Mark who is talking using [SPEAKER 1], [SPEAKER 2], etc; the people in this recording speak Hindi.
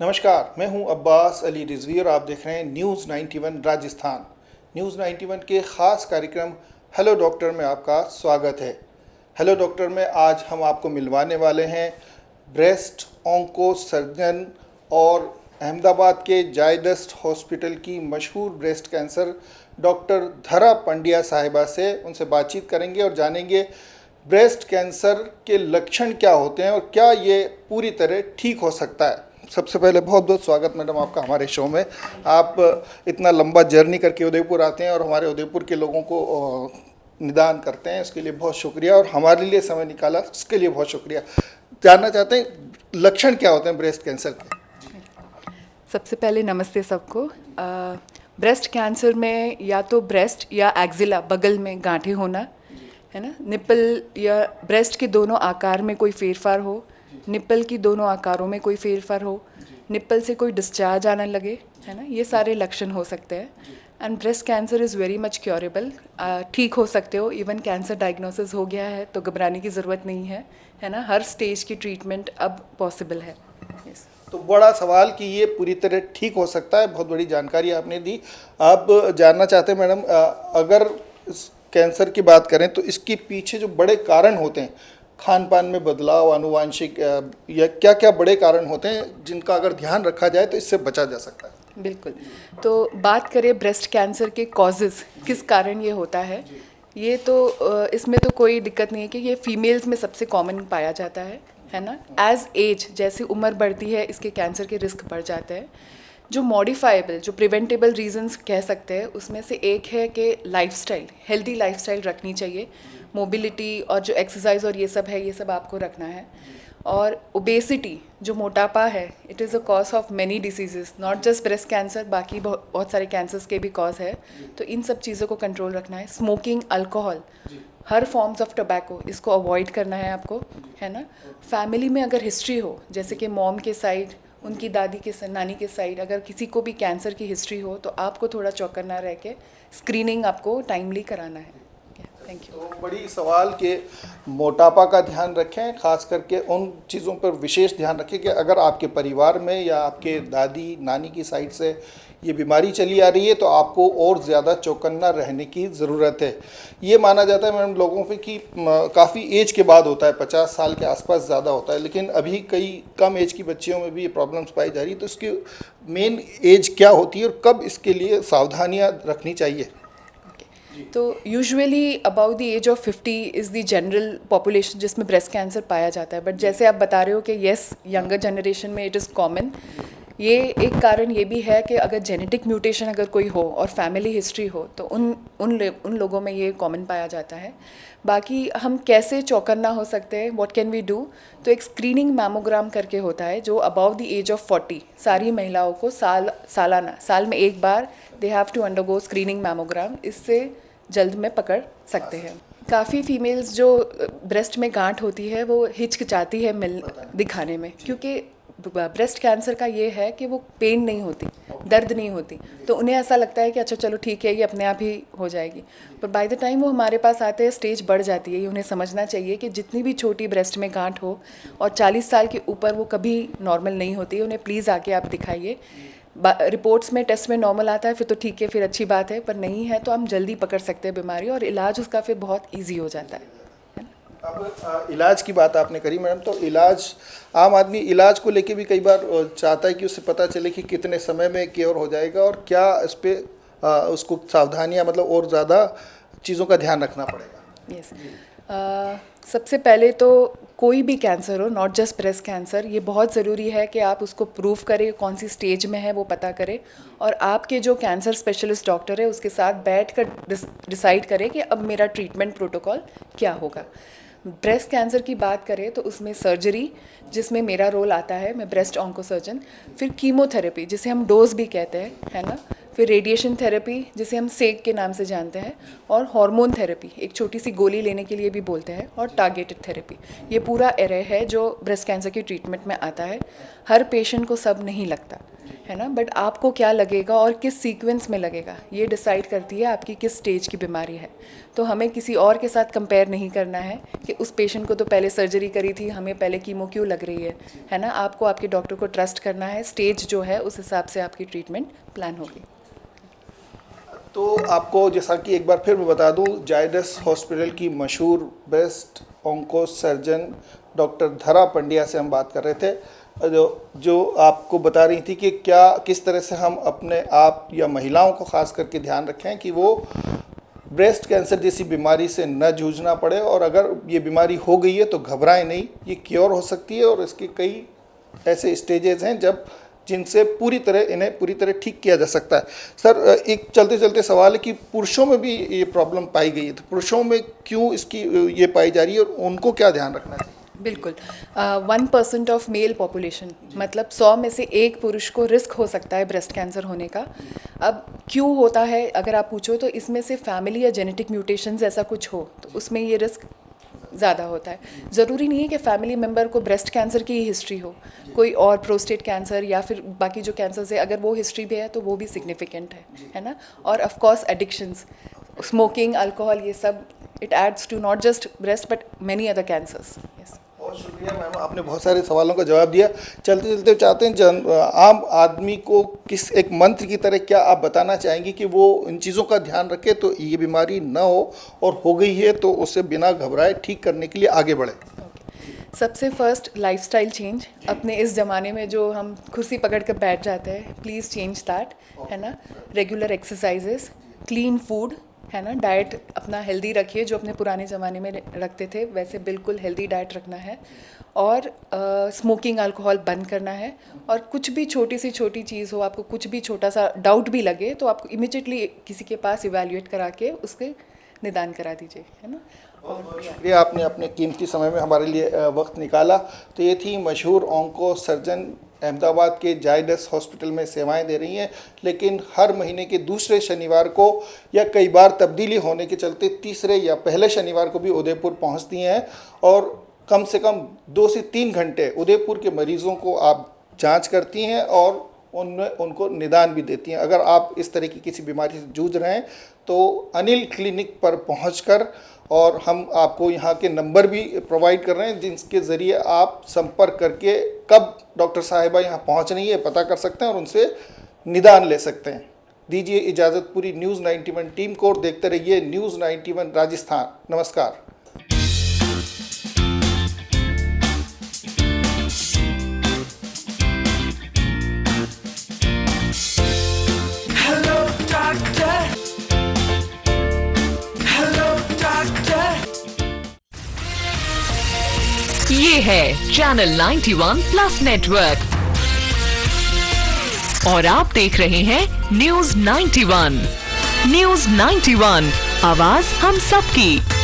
[SPEAKER 1] नमस्कार, मैं हूं अब्बास अली रिजवी और आप देख रहे हैं न्यूज़ 91 राजस्थान। न्यूज़ 91 के ख़ास कार्यक्रम हेलो डॉक्टर में आपका स्वागत है। हेलो डॉक्टर में आज हम आपको मिलवाने वाले हैं ब्रेस्ट ऑन्को सर्जन और अहमदाबाद के जायडस हॉस्पिटल की मशहूर ब्रेस्ट कैंसर डॉक्टर धरा पंड्या साहिबा से। उनसे बातचीत करेंगे और जानेंगे ब्रेस्ट कैंसर के लक्षण क्या होते हैं और क्या ये पूरी तरह ठीक हो सकता है। सबसे पहले बहुत बहुत स्वागत मैडम आपका हमारे शो में। आप इतना लंबा जर्नी करके उदयपुर आते हैं और हमारे उदयपुर के लोगों को निदान करते हैं, इसके लिए बहुत शुक्रिया और हमारे लिए समय निकाला इसके लिए बहुत शुक्रिया। जानना चाहते हैं लक्षण क्या होते हैं ब्रेस्ट कैंसर के?
[SPEAKER 2] सबसे पहले नमस्ते सबको। ब्रेस्ट कैंसर में या तो ब्रेस्ट या एक्जिला बगल में गांठें होना है ना, निप्पल या ब्रेस्ट के दोनों आकार में कोई फेरफार हो, निप्पल की दोनों आकारों में कोई फेरफार हो, निप्पल से कोई डिस्चार्ज आने लगे, है ना, ये सारे लक्षण हो सकते हैं। And breast cancer is very much curable, ठीक हो सकते हो। इवन कैंसर डायग्नोसिस हो गया है तो घबराने की ज़रूरत नहीं है ना, हर स्टेज की ट्रीटमेंट अब पॉसिबल है। यस।
[SPEAKER 1] तो बड़ा सवाल कि ये पूरी तरह ठीक हो सकता है, बहुत बड़ी जानकारी आपने दी। अब जानना चाहते हैं मैडम, अगर इस कैंसर की बात करें तो इसके पीछे जो बड़े कारण होते हैं, खान पान में बदलाव, आनुवांशिक या क्या क्या बड़े कारण होते हैं जिनका अगर ध्यान रखा जाए तो इससे बचा जा सकता है?
[SPEAKER 2] बिल्कुल। तो बात करें ब्रेस्ट कैंसर के कॉजेज़, किस कारण ये होता है, ये तो इसमें तो कोई दिक्कत नहीं है कि ये फीमेल्स में सबसे कॉमन पाया जाता है ना। एज एज जैसे उम्र बढ़ती है इसके कैंसर के रिस्क बढ़ जाते हैं। जो मॉडिफाइबल, जो प्रिवेंटेबल रीजंस कह सकते हैं, उसमें से एक है कि लाइफस्टाइल, हेल्दी लाइफस्टाइल रखनी चाहिए। मोबिलिटी और जो एक्सरसाइज और ये सब है, ये सब आपको रखना है। और ओबेसिटी, जो मोटापा है, it is a cause of many diseases, not just breast cancer, बाकी बहुत सारे कैंसर्स के भी कॉज है। तो इन सब चीज़ों को कंट्रोल रखना है। Smoking, alcohol, her forms of tobacco, इसको अवॉइड करना है आपको, है ना। फैमिली में अगर हिस्ट्री हो, जैसे कि मॉम के साइड, उनकी दादी के नानी के साइड, अगर किसी को भी कैंसर की हिस्ट्री हो तो आपको थोड़ा चौकन्ना रह के स्क्रीनिंग आपको टाइमली कराना है। Thank you.
[SPEAKER 1] तो बड़ी सवाल के मोटापा का ध्यान रखें, खास करके उन चीज़ों पर विशेष ध्यान रखें कि अगर आपके परिवार में या आपके दादी नानी की साइड से ये बीमारी चली आ रही है तो आपको और ज़्यादा चौकन्ना रहने की ज़रूरत है। ये माना जाता है मैडम लोगों पे कि काफ़ी एज के बाद होता है, 50 साल के आसपास ज़्यादा होता है, लेकिन अभी कई कम एज की बच्चियों में भी ये प्रॉब्लम्स पाई जा रही है। तो इसकी मेन एज क्या होती है और कब इसके लिए सावधानियाँ रखनी चाहिए?
[SPEAKER 2] तो usually about the age of 50 is the general population जिसमें ब्रेस्ट कैंसर पाया जाता है। बट जैसे आप बता रहे हो कि येस, यंगर जनरेशन में इट इज़ कॉमन। ये एक कारण ये भी है कि अगर जेनेटिक म्यूटेशन अगर कोई हो और फैमिली हिस्ट्री हो तो उन लोगों में ये कॉमन पाया जाता है। बाकी हम कैसे चौकन्ना हो सकते हैं, व्हाट कैन वी डू, तो एक स्क्रीनिंग मैमोग्राम करके होता है जो अबाउ द एज ऑफ 40 सारी महिलाओं को साल में एक बार they have to undergo screening mammogram. इससे जल्द में पकड़ सकते हैं। काफ़ी फीमेल्स जो ब्रेस्ट में गांठ होती है वो हिचकिचाती है दिखाने में, क्योंकि ब्रेस्ट कैंसर का ये है कि वो पेन नहीं होती, दर्द नहीं होती, तो उन्हें ऐसा लगता है कि अच्छा चलो ठीक है, ये अपने आप ही हो जाएगी। पर बाय द टाइम वो हमारे पास आते हैं स्टेज बढ़ जाती है। ये उन्हें समझना चाहिए कि जितनी भी छोटी ब्रेस्ट में गांठ हो और 40 साल के ऊपर वो कभी नॉर्मल नहीं होती, उन्हें प्लीज़ आके आप दिखाइए। रिपोर्ट्स में टेस्ट में नॉर्मल आता है फिर तो ठीक है, फिर अच्छी बात है, पर नहीं है तो हम जल्दी पकड़ सकते हैं बीमारी और इलाज उसका फिर बहुत ईजी हो जाता है।
[SPEAKER 1] अब इलाज की बात आपने करी मैडम, तो इलाज, आम आदमी इलाज को लेके भी कई बार चाहता है कि उससे पता चले कि कितने समय में क्योर हो जाएगा और क्या इस पर उसको सावधानियां मतलब और ज़्यादा चीज़ों का ध्यान रखना पड़ेगा?
[SPEAKER 2] यस। सबसे पहले तो कोई भी कैंसर हो, नॉट जस्ट ब्रेस्ट कैंसर, ये बहुत ज़रूरी है कि आप उसको प्रूव करें, कौन सी स्टेज में है वो पता करें, और आपके जो कैंसर स्पेशलिस्ट डॉक्टर है उसके साथ बैठ कर डिसाइड करें कि अब मेरा ट्रीटमेंट प्रोटोकॉल क्या होगा। ब्रेस्ट कैंसर की बात करें तो उसमें सर्जरी, जिसमें मेरा रोल आता है, मैं ब्रेस्ट ऑन्को सर्जन, फिर कीमोथेरेपी जिसे हम डोज भी कहते हैं, है ना, फिर रेडिएशन थेरेपी जिसे हम सेक के नाम से जानते हैं, और हार्मोन थेरेपी, एक छोटी सी गोली लेने के लिए भी बोलते हैं, और टारगेटेड थेरेपी। ये पूरा एरे है जो ब्रेस्ट कैंसर की ट्रीटमेंट में आता है। हर पेशेंट को सब नहीं लगता, है ना, बट आपको क्या लगेगा और किस सीक्वेंस में लगेगा ये डिसाइड करती है आपकी किस स्टेज की बीमारी है। तो हमें किसी और के साथ कंपेयर नहीं करना है कि उस पेशेंट को तो पहले सर्जरी करी थी, हमें पहले कीमो क्यों लग रही है ना। आपको आपके डॉक्टर को ट्रस्ट करना है, स्टेज जो है उस हिसाब से आपकी ट्रीटमेंट प्लान होगी।
[SPEAKER 1] तो आपको जैसा कि एक बार फिर मैं बता दूं, जायडस हॉस्पिटल की मशहूर ब्रेस्ट ऑन्को सर्जन डॉक्टर धरा पंड्या से हम बात कर रहे थे, जो आपको बता रही थी कि किस तरह से हम अपने आप या महिलाओं को खास करके ध्यान रखें कि वो ब्रेस्ट कैंसर जैसी बीमारी से न जूझना पड़े, और अगर ये बीमारी हो गई है तो घबराएं नहीं, ये क्योर हो सकती है और इसके कई ऐसे स्टेजेस हैं जिनसे इन्हें पूरी तरह ठीक किया जा सकता है। सर, एक चलते चलते सवाल है कि पुरुषों में भी ये प्रॉब्लम पाई गई है, तो पुरुषों में क्यों इसकी ये पाई जा रही है और उनको क्या ध्यान रखना चाहिए?
[SPEAKER 2] बिल्कुल, 1% ऑफ मेल पॉपुलेशन, मतलब 100 में से एक पुरुष को रिस्क हो सकता है ब्रेस्ट कैंसर होने का। अब क्यों होता है अगर आप पूछो तो इसमें से फैमिली या जेनेटिक म्यूटेशंस ऐसा कुछ हो तो उसमें ये रिस्क ज़्यादा होता है। ज़रूरी नहीं है कि फैमिली मेम्बर को ब्रेस्ट कैंसर की ही हिस्ट्री हो, कोई और प्रोस्टेट कैंसर या फिर बाकी जो कैंसर्स है अगर वो हिस्ट्री भी है तो वो भी सिग्निफिकेंट है ना। और of course addictions, smoking, alcohol, ये सब it adds to not just breast but many other cancers. Yes,
[SPEAKER 1] बहुत शुक्रिया मैम, आपने बहुत सारे सवालों का जवाब दिया। चलते चलते चाहते हैं आम आदमी को किस एक मंत्र की तरह क्या आप बताना चाहेंगी कि वो इन चीज़ों का ध्यान रखे तो ये बीमारी ना हो, और हो गई है तो उसे बिना घबराए ठीक करने के लिए आगे बढ़े?
[SPEAKER 2] सबसे फर्स्ट लाइफस्टाइल चेंज। अपने इस ज़माने में जो हम कुर्सी पकड़ कर बैठ जाते हैं, प्लीज़ चेंज दैट, है ना। रेगुलर एक्सरसाइजेस, क्लीन फूड, है ना, डाइट अपना हेल्दी रखिए, जो अपने पुराने ज़माने में रखते थे वैसे बिल्कुल हेल्दी डाइट रखना है, और स्मोकिंग, अल्कोहल बंद करना है। और कुछ भी छोटी से छोटी चीज़ हो, आपको कुछ भी छोटा सा डाउट भी लगे तो आपको इमिजिएटली किसी के पास इवैल्यूएट करा के उसके निदान करा दीजिए, है ना।
[SPEAKER 1] और शुक्रिया, आपने अपने कीमती समय में हमारे लिए वक्त निकाला। तो ये थी मशहूर ऑन्को सर्जन, अहमदाबाद के जायडस हॉस्पिटल में सेवाएं दे रही हैं, लेकिन हर महीने के दूसरे शनिवार को या कई बार तब्दीली होने के चलते तीसरे या पहले शनिवार को भी उदयपुर पहुंचती हैं, और कम से कम 2 से 3 घंटे उदयपुर के मरीज़ों को आप जांच करती हैं और उनको निदान भी देती हैं। अगर आप इस तरह की किसी बीमारी से जूझ रहे हैं तो अनिल क्लिनिक पर पहुंचकर, और हम आपको यहाँ के नंबर भी प्रोवाइड कर रहे हैं जिनके ज़रिए आप संपर्क करके कब डॉक्टर साहिबा यहाँ पहुँच रही है पता कर सकते हैं और उनसे निदान ले सकते हैं। दीजिए इजाज़त पूरी न्यूज़ 91 टीम को, देखते रहिए न्यूज़ 91 राजस्थान। नमस्कार।
[SPEAKER 3] ये है चैनल 91 प्लस नेटवर्क और आप देख रहे हैं न्यूज़ 91। न्यूज़ 91, आवाज हम सबकी।